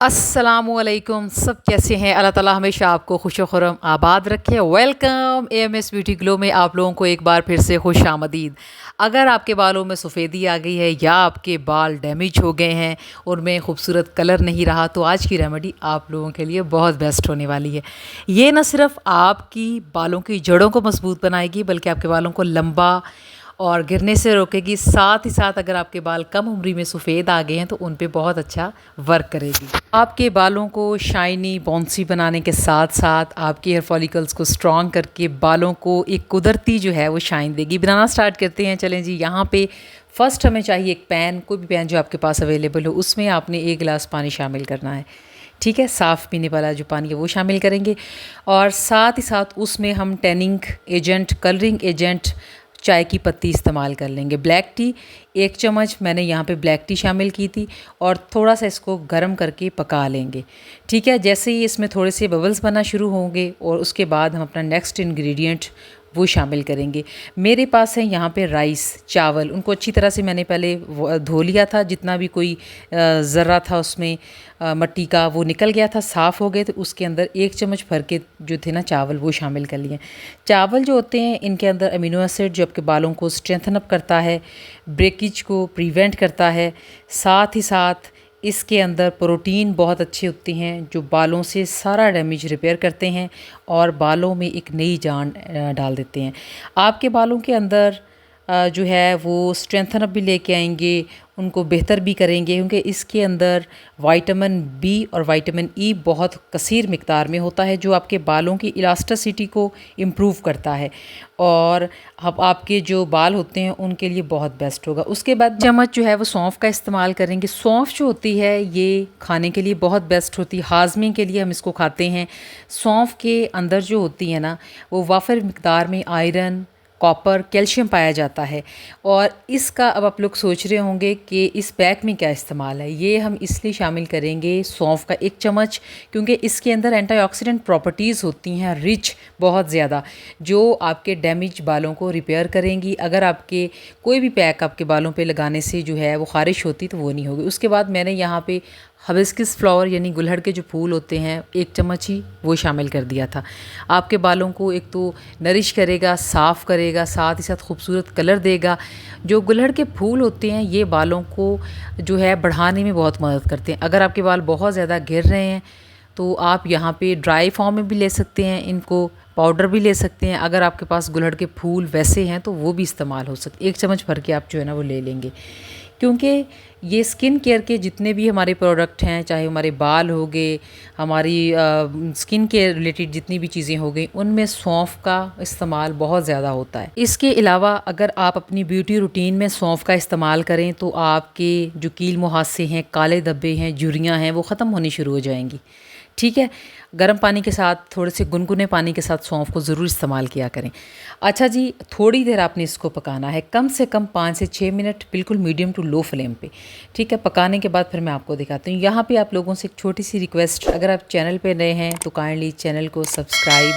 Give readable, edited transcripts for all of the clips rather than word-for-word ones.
अस्सलामुअलैकुम। सब कैसे हैं? अल्लाह ताला हमेशा आपको खुश खुरम आबाद रखे। वेलकम एएमएस ब्यूटी ग्लो में आप लोगों को एक बार फिर से खुश आमदीद। अगर आपके बालों में सफ़ेदी आ गई है या आपके बाल डैमेज हो गए हैं, उनमें खूबसूरत कलर नहीं रहा, तो आज की रेमेडी आप लोगों के लिए बहुत बेस्ट होने वाली है। ये न सिर्फ आपकी बालों की जड़ों को मजबूत बनाएगी, बल्कि आपके बालों को लंबा और गिरने से रोकेगी। साथ ही साथ अगर आपके बाल कम उम्र में सफ़ेद आ गए हैं तो उन पे बहुत अच्छा वर्क करेगी। आपके बालों को शाइनी बाउंसी बनाने के साथ साथ आपके हेयर फॉलिकल्स को स्ट्रॉन्ग करके बालों को एक कुदरती जो है वो शाइन देगी। बनाना स्टार्ट करते हैं। चलें जी, यहाँ पे फ़र्स्ट हमें चाहिए एक पैन। कोई भी पैन जो आपके पास अवेलेबल हो, उसमें आपने 1 गिलास पानी शामिल करना है। ठीक है, साफ़ पीने वाला जो पानी है वो शामिल करेंगे। और साथ ही साथ उसमें हम टैनिंग एजेंट, कलरिंग एजेंट, चाय की पत्ती इस्तेमाल कर लेंगे। ब्लैक टी 1 चम्मच मैंने यहाँ पे ब्लैक टी शामिल की थी, और थोड़ा सा इसको गर्म करके पका लेंगे। ठीक है, जैसे ही इसमें थोड़े से बबल्स बनना शुरू होंगे और उसके बाद हम अपना नेक्स्ट इंग्रेडिएंट वो शामिल करेंगे। मेरे पास है यहाँ पे राइस, चावल। उनको अच्छी तरह से मैंने पहले धो लिया था। जितना भी कोई ज़र्रा था उसमें मट्टी का वो निकल गया था, साफ़ हो गए। तो उसके अंदर 1 चम्मच भर के जो थे ना चावल, वो शामिल कर लिए। चावल जो होते हैं, इनके अंदर अमीनो एसिड जो आपके बालों को स्ट्रेंथन अप करता है, ब्रेकेज को प्रिवेंट करता है। साथ ही साथ इसके अंदर प्रोटीन बहुत अच्छे होते हैं जो बालों से सारा डैमेज रिपेयर करते हैं और बालों में एक नई जान डाल देते हैं। आपके बालों के अंदर जो है वो स्ट्रेंथन अप भी लेके आएंगे, उनको बेहतर भी करेंगे, क्योंकि इसके अंदर विटामिन बी और विटामिन ई बहुत कसीर मिकदार में होता है, जो आपके बालों की इलास्टिसिटी को इम्प्रूव करता है और अब आपके जो बाल होते हैं उनके लिए बहुत बेस्ट होगा। उसके बाद चम्मच जो है वो सौंफ का इस्तेमाल करेंगे। सौंफ जो होती है ये खाने के लिए बहुत बेस्ट होती है, हाजमे के लिए हम इसको खाते हैं। सौंफ के अंदर जो होती है ना, वो वाफर मिकदार में आयरन, कॉपर, कैल्शियम पाया जाता है। और इसका अब आप लोग सोच रहे होंगे कि इस पैक में क्या इस्तेमाल है। ये हम इसलिए शामिल करेंगे सौंफ का 1 चम्मच, क्योंकि इसके अंदर एंटीऑक्सीडेंट प्रॉपर्टीज़ होती हैं रिच बहुत ज़्यादा, जो आपके डैमेज बालों को रिपेयर करेंगी। अगर आपके कोई भी पैक आपके बालों पे लगाने से जो है वो ख़ारिश होती तो वो नहीं होगी। उसके बाद मैंने यहाँ पे हबिस्कस फ्लावर यानी गुलहड़ के जो फूल होते हैं 1 चम्मच ही वो शामिल कर दिया था। आपके बालों को एक तो नरिश करेगा, साफ़ करेगा, साथ ही साथ खूबसूरत कलर देगा। जो गुलहड़ के फूल होते हैं ये बालों को जो है बढ़ाने में बहुत मदद करते हैं। अगर आपके बाल बहुत ज़्यादा गिर रहे हैं तो आप यहाँ पे ड्राई फॉर्म में भी ले सकते हैं, इनको पाउडर भी ले सकते हैं। अगर आपके पास गुलहड़ के फूल वैसे हैं तो वो भी इस्तेमाल हो सकते। 1 चम्मच भर के आप जो है ना वो ले लेंगे, क्योंकि ये स्किन केयर के जितने भी हमारे प्रोडक्ट हैं, चाहे हमारे बाल हो गए, हमारी स्किन केयर रिलेटेड जितनी भी चीज़ें हो गई, उनमें सौंफ का इस्तेमाल बहुत ज़्यादा होता है। इसके अलावा अगर आप अपनी ब्यूटी रूटीन में सौंफ का इस्तेमाल करें तो आपके जो कील मुहासे हैं, काले धब्बे हैं, झुर्रियाँ हैं, वो ख़त्म होनी शुरू हो जाएंगी। ठीक है, गर्म पानी के साथ, थोड़े से गुनगुने पानी के साथ सौंफ को ज़रूर इस्तेमाल किया करें। अच्छा जी, थोड़ी देर आपने इसको पकाना है, कम से कम 5 से 6 मिनट, बिल्कुल मीडियम टू लो फ्लेम पे। ठीक है, पकाने के बाद फिर मैं आपको दिखाती हूँ। यहाँ पे आप लोगों से एक छोटी सी रिक्वेस्ट, अगर आप चैनल पे नए हैं तो काइंडली चैनल को सब्सक्राइब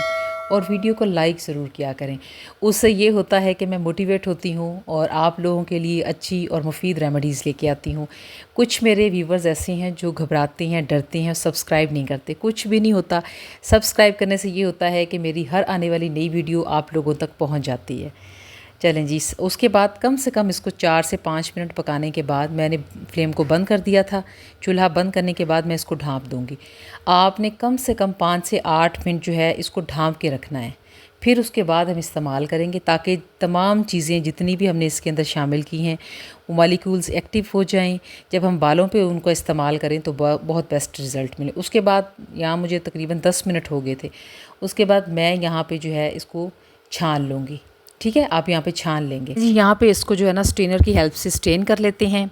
और वीडियो को लाइक ज़रूर किया करें। उससे ये होता है कि मैं मोटिवेट होती हूँ और आप लोगों के लिए अच्छी और मुफीद रेमेडीज़ लेके आती हूँ। कुछ मेरे व्यूवर्स ऐसे हैं जो घबराते हैं, डरते हैं, सब्सक्राइब नहीं करते। कुछ भी नहीं होता, सब्सक्राइब करने से ये होता है कि मेरी हर आने वाली नई वीडियो आप लोगों तक पहुँच जाती है। चलें जी, उसके बाद कम से कम इसको 4 से 5 मिनट पकाने के बाद मैंने फ्लेम को बंद कर दिया था। चूल्हा बंद करने के बाद मैं इसको ढाँप दूँगी। आपने कम से कम 5 से 8 मिनट जो है इसको ढाँप के रखना है। फिर उसके बाद हम इस्तेमाल करेंगे, ताकि तमाम चीज़ें जितनी भी हमने इसके अंदर शामिल की हैं वो मॉलिक्यूल्स एक्टिव हो जाएं। जब हम बालों पे उनको इस्तेमाल करें तो बहुत बेस्ट रिज़ल्ट मिले। उसके बाद यहाँ मुझे तकरीबन 10 मिनट हो गए थे। उसके बाद मैं यहाँ पे जो है इसको छान लूँगी। ठीक है, आप यहाँ पे छान लेंगे जी। यहाँ पे इसको जो है ना स्ट्रेनर की हेल्प से स्ट्रेन कर लेते हैं।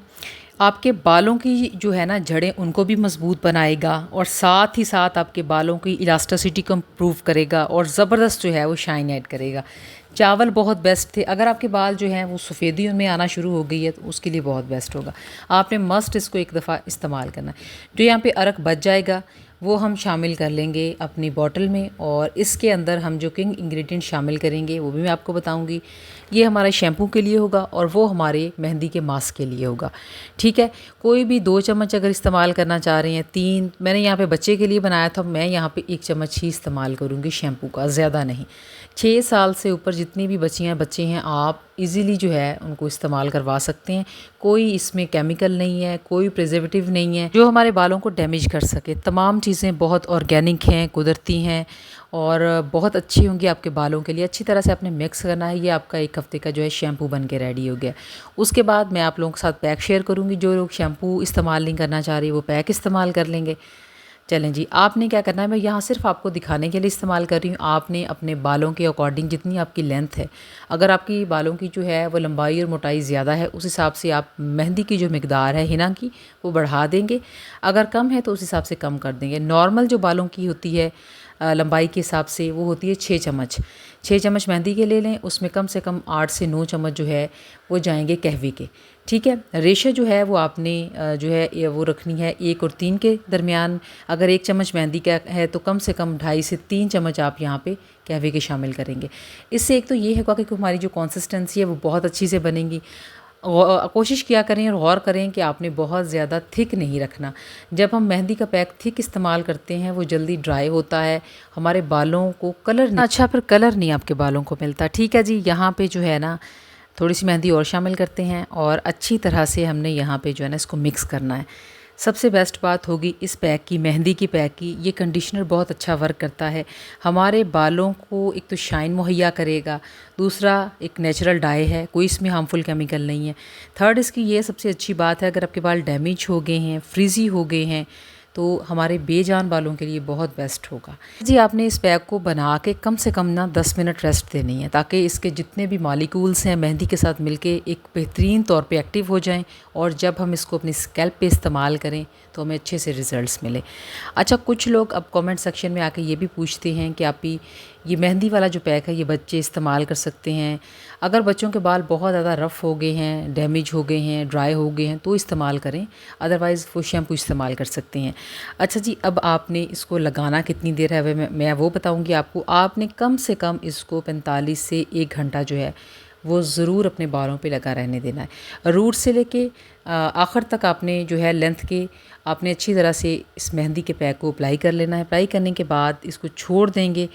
आपके बालों की जो है ना जड़ें, उनको भी मजबूत बनाएगा और साथ ही साथ आपके बालों की इलास्टिसिटी को इम्प्रूव करेगा और ज़बरदस्त जो है वो शाइन ऐड करेगा। चावल बहुत बेस्ट थे। अगर आपके बाल जो हैं वो सफ़ेदी में आना शुरू हो गई है तो उसके लिए बहुत बेस्ट होगा। आपने मस्ट इसको एक दफ़ा इस्तेमाल करना है। जो यहाँ पे अरक बच जाएगा वो हम शामिल कर लेंगे अपनी बॉटल में, और इसके अंदर हम जो किंग इंग्रेडिएंट शामिल करेंगे वो भी मैं आपको बताऊंगी। ये हमारा शैम्पू के लिए होगा और वो हमारे मेहंदी के मास्क के लिए होगा। ठीक है, कोई भी 2 चम्मच अगर इस्तेमाल करना चाह रहे हैं, 3, मैंने यहाँ पे बच्चे के लिए बनाया था, मैं यहाँ पे 1 चम्मच ही इस्तेमाल करूँगी शैम्पू का, ज़्यादा नहीं। 6 साल से ऊपर जितनी भी बच्चियाँ बच्चे हैं आप इजीली जो है उनको इस्तेमाल करवा सकते हैं। कोई इसमें केमिकल नहीं है, कोई प्रिजर्वेटिव नहीं है जो हमारे बालों को डैमेज कर सके। तमाम चीज़ें बहुत ऑर्गेनिक हैं, कुदरती हैं और बहुत अच्छी होंगी आपके बालों के लिए। अच्छी तरह से आपने मिक्स करना है। ये आपका 1 हफ़्ते का जो है शैम्पू बन के रेडी हो गया। उसके बाद मैं आप लोगों के साथ पैक शेयर करूँगी। जो लोग शैम्पू इस्तेमाल नहीं करना चाह रहे वो पैक इस्तेमाल कर लेंगे। चलें जी, आपने क्या करना है, मैं यहाँ सिर्फ आपको दिखाने के लिए इस्तेमाल कर रही हूँ। आपने अपने बालों के अकॉर्डिंग जितनी आपकी लेंथ है, अगर आपकी बालों की जो है वो लंबाई और मोटाई ज़्यादा है, उस हिसाब से आप मेहंदी की जो मिकदार है हिना की वो बढ़ा देंगे। अगर कम है तो उस हिसाब से कम कर देंगे। नॉर्मल जो बालों की होती है लंबाई के हिसाब से वो होती है 6 चम्मच। 6 चम्मच मेहंदी के ले लें, उसमें कम से कम 8 से 9 चम्मच जो है वो जाएंगे कहवे के। ठीक है, रेशो जो है वो आपने जो है वो रखनी है 1 और 3 के दरमियान। अगर 1 चम्मच मेहंदी का है तो कम से कम 2.5 से 3 चम्मच आप यहाँ पे कहवे के शामिल करेंगे। इससे एक तो ये होगा कि हमारी जो कंसिस्टेंसी है वो बहुत अच्छी से बनेगी। कोशिश किया करें और गौर करें कि आपने बहुत ज़्यादा थिक नहीं रखना। जब हम मेहंदी का पैक थिक इस्तेमाल करते हैं वो जल्दी ड्राई होता है, हमारे बालों को कलर नहीं, अच्छा फिर कलर नहीं आपके बालों को मिलता। ठीक है जी, यहाँ पे जो है ना थोड़ी सी मेहंदी और शामिल करते हैं और अच्छी तरह से हमने यहाँ पे जो है ना इसको मिक्स करना है। सबसे बेस्ट बात होगी इस पैक की, मेहंदी की पैक की, ये कंडीशनर बहुत अच्छा वर्क करता है। हमारे बालों को एक तो शाइन मुहैया करेगा, दूसरा एक नेचुरल डाई है, कोई इसमें हार्मफुल केमिकल नहीं है। थर्ड इसकी ये सबसे अच्छी बात है, अगर आपके बाल डैमेज हो गए हैं, फ्रीजी हो गए हैं, तो हमारे बेजान बालों के लिए बहुत बेस्ट होगा जी। आपने इस पैक को बना के कम से कम ना 10 मिनट रेस्ट देनी है, ताकि इसके जितने भी मॉलिक्यूल्स हैं मेहंदी के साथ मिलके एक बेहतरीन तौर पे एक्टिव हो जाएं और जब हम इसको अपनी स्कैल्प पे इस्तेमाल करें तो हमें अच्छे से रिज़ल्ट्स मिले। अच्छा, कुछ लोग अब कमेंट सेक्शन में आके ये भी पूछते हैं कि आप ही ये मेहंदी वाला जो पैक है ये बच्चे इस्तेमाल कर सकते हैं? अगर बच्चों के बाल बहुत ज़्यादा रफ़ हो गए हैं, डैमेज हो गए हैं, ड्राई हो गए हैं तो इस्तेमाल करें, अदरवाइज़ वो शैम्पू इस्तेमाल कर सकते हैं। अच्छा जी, अब आपने इसको लगाना कितनी देर है मैं वो बताऊंगी आपको। आपने कम से कम इसको 45 से 1 घंटा जो है वो ज़रूर अपने बालों पे लगा रहने देना है। रूट से लेके आखिर तक आपने जो है लेंथ के आपने अच्छी तरह से इस मेहंदी के पैक को अप्लाई कर लेना है। अप्लाई करने के बाद इसको छोड़ देंगे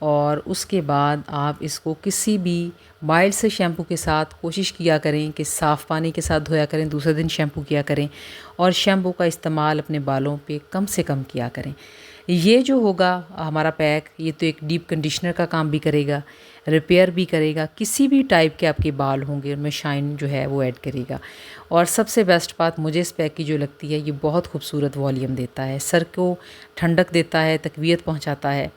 और उसके बाद आप इसको किसी भी माइल्ड से शैम्पू के साथ कोशिश किया करें कि साफ़ पानी के साथ धोया करें, दूसरे दिन शैम्पू किया करें और शैम्पू का इस्तेमाल अपने बालों पे कम से कम किया करें। ये जो होगा हमारा पैक, ये तो एक डीप कंडीशनर का काम भी करेगा, रिपेयर भी करेगा, किसी भी टाइप के आपके बाल होंगे उनमें शाइन जो है वो ऐड करेगा। और सबसे बेस्ट बात मुझे इस पैक की जो लगती है, ये बहुत खूबसूरत वॉल्यूम देता है, सर को ठंडक देता है, तकवीयत पहुँचाता है,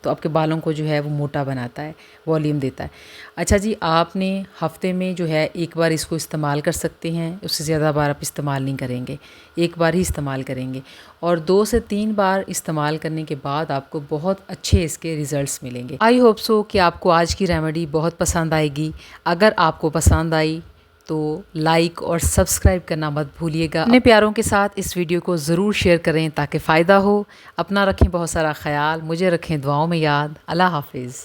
तो आपके बालों को जो है वो मोटा बनाता है, वॉल्यूम देता है। अच्छा जी, आपने हफ्ते में जो है एक बार इसको इस्तेमाल कर सकते हैं, उससे ज़्यादा बार आप इस्तेमाल नहीं करेंगे, एक बार ही इस्तेमाल करेंगे और 2 से 3 बार इस्तेमाल करने के बाद आपको बहुत अच्छे इसके रिज़ल्ट्स मिलेंगे। आई होप सो कि आपको आज की रेमेडी बहुत पसंद आएगी। अगर आपको पसंद आई तो लाइक और सब्सक्राइब करना मत भूलिएगा। अपने प्यारों के साथ इस वीडियो को ज़रूर शेयर करें ताकि फ़ायदा हो। अपना रखें बहुत सारा ख्याल, मुझे रखें दुआओं में याद। अल्लाह हाफिज़।